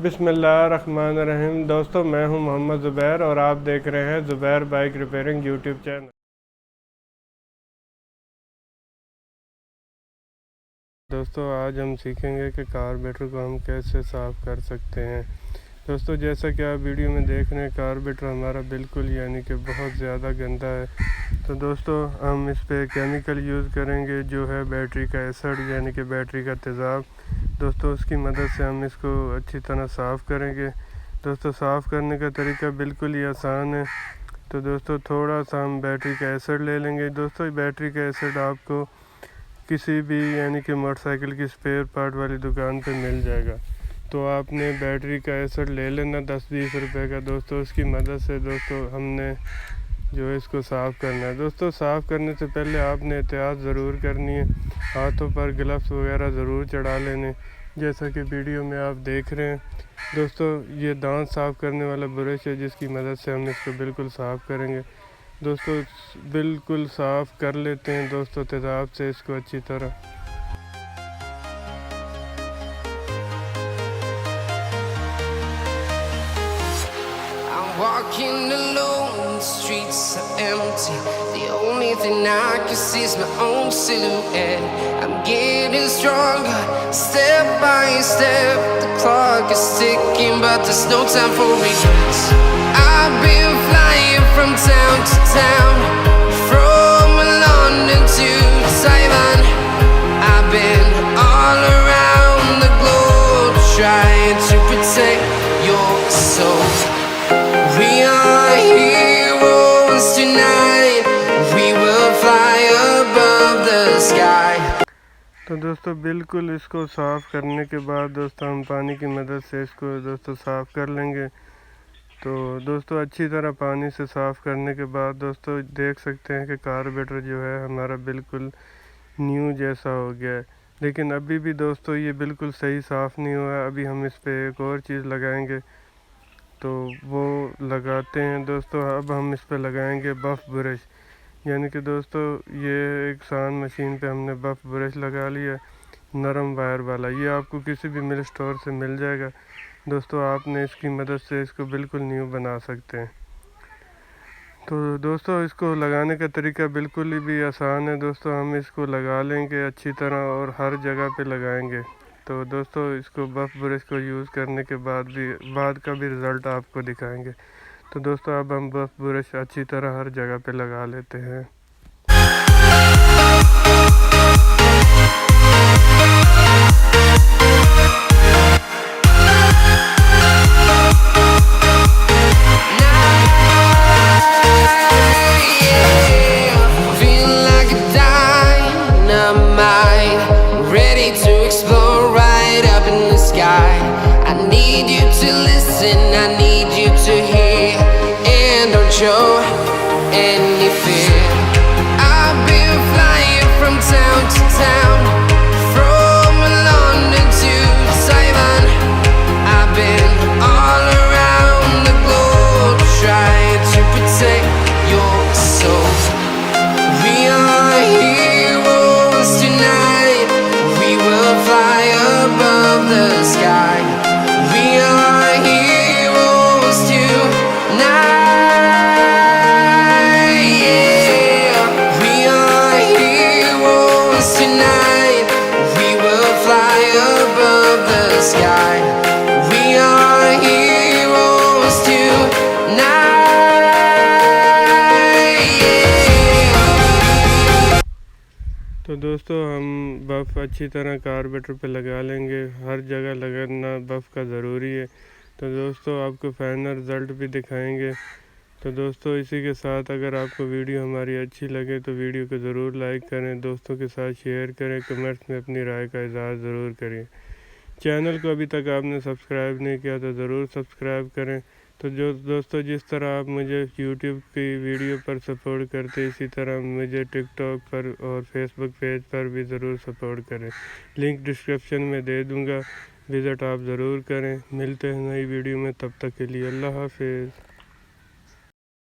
बिस्मिल्लाहिर्रहमानिर्रहीम। दोस्तों मैं हूं मोहम्मद ज़ुबैर और आप देख रहे हैं Zubair bike repairing YouTube channel. दोस्तों आज हम सीखेंगे कि कार्बोरेटर को हम कैसे साफ़ कर सकते हैं। दोस्तों जैसा कि आप वीडियो में देख रहे हैं, कार्बोरेटर हमारा बिल्कुल यानी कि बहुत ज़्यादा गंदा है। तो दोस्तों हम इस पे केमिकल यूज़ करेंगे जो है बैटरी का एसिड यानी कि बैटरी का तजाब। दोस्तों उसकी मदद से हम इसको अच्छी तरह साफ़ करेंगे। दोस्तों साफ़ करने का तरीका बिल्कुल ही आसान है। तो दोस्तों थोड़ा सा हम बैटरी का एसिड ले लेंगे। दोस्तों बैटरी का एसिड आपको किसी भी यानी कि मोटरसाइकिल की स्पेयर पार्ट वाली दुकान पे मिल जाएगा। तो आपने बैटरी का एसिड ले लेना 10-20 रुपए का। दोस्तों उसकी मदद से दोस्तों हमने जो है इसको साफ़ करना है। दोस्तों साफ़ करने से पहले आपने एहतियात ज़रूर करनी है, हाथों पर ग्लव्स वगैरह ज़रूर चढ़ा लेने, जैसा कि वीडियो में आप देख रहे हैं। दोस्तों ये दांत साफ़ करने वाला ब्रश है जिसकी मदद से हम इसको बिल्कुल साफ़ करेंगे। दोस्तों बिल्कुल साफ़ कर लेते हैं दोस्तों तेज़ाब से इसको अच्छी तरह। Walking alone, the streets are empty. The only thing I can see is my own silhouette. I'm getting stronger, step by step. The clock is ticking, but there's no time for regrets. I've been flying from town to town, from London to Taiwan. I've been all around the globe, trying to protect your soul. We are heroes tonight. We will fly above the sky. तो दोस्तों बिल्कुल इसको साफ़ करने के बाद दोस्तों हम पानी की मदद से इसको दोस्तों साफ़ कर लेंगे। तो दोस्तों अच्छी तरह पानी से साफ़ करने के बाद दोस्तों देख सकते हैं कि कार्बोरेटर जो है हमारा बिल्कुल न्यू जैसा हो गया है। लेकिन अभी भी दोस्तों ये बिल्कुल सही साफ़ नहीं हुआ है। अभी हम इस पर एक और चीज़ लगाएंगे, तो वो लगाते हैं। दोस्तों अब हम इस पर लगाएंगे बफ़ ब्रश, यानी कि दोस्तों ये एक सान मशीन पे हमने बफ़ ब्रश लगा लिया, नरम वायर वाला। ये आपको किसी भी मिल स्टोर से मिल जाएगा। दोस्तों आपने इसकी मदद से इसको बिल्कुल न्यू बना सकते हैं। तो दोस्तों इसको लगाने का तरीका बिल्कुल ही भी आसान है। दोस्तों हम इसको लगा लेंगे अच्छी तरह और हर जगह पे लगाएंगे। तो दोस्तों इसको बफ़ ब्रश को यूज़ करने के बाद का भी रिज़ल्ट आपको दिखाएंगे। तो दोस्तों अब हम बफ़ ब्रश अच्छी तरह हर जगह पे लगा लेते हैं। I need you to hear and don't show any fear. I've been flying from town to town, from London to Taiwan. I've been all around the globe, trying to protect your soul. We are heroes tonight. We will fly above the sky. We are heroes tonight, yeah. We are heroes tonight. We will fly above the sky. We are heroes tonight, yeah. तो दोस्तों हम buff अच्छी तरह carburettor पे लगा लेंगे। हर जगह लगाना बफ़ का ज़रूरी है। तो दोस्तों आपको फाइनल रिज़ल्ट भी दिखाएंगे। तो दोस्तों इसी के साथ अगर आपको वीडियो हमारी अच्छी लगे तो वीडियो को ज़रूर लाइक करें, दोस्तों के साथ शेयर करें, कमेंट्स में अपनी राय का इज़हार ज़रूर करें। चैनल को अभी तक आपने सब्सक्राइब नहीं किया तो ज़रूर सब्सक्राइब करें। तो जो दोस्तों जिस तरह आप मुझे यूट्यूब की वीडियो पर सपोर्ट करते इसी तरह मुझे टिकटॉक पर और फेसबुक पेज पर भी ज़रूर सपोर्ट करें। लिंक डिस्क्रिप्शन में दे दूँगा, विज़िट आप ज़रूर करें। मिलते हैं नई वीडियो में, तब तक के लिए अल्लाह हाफिज़।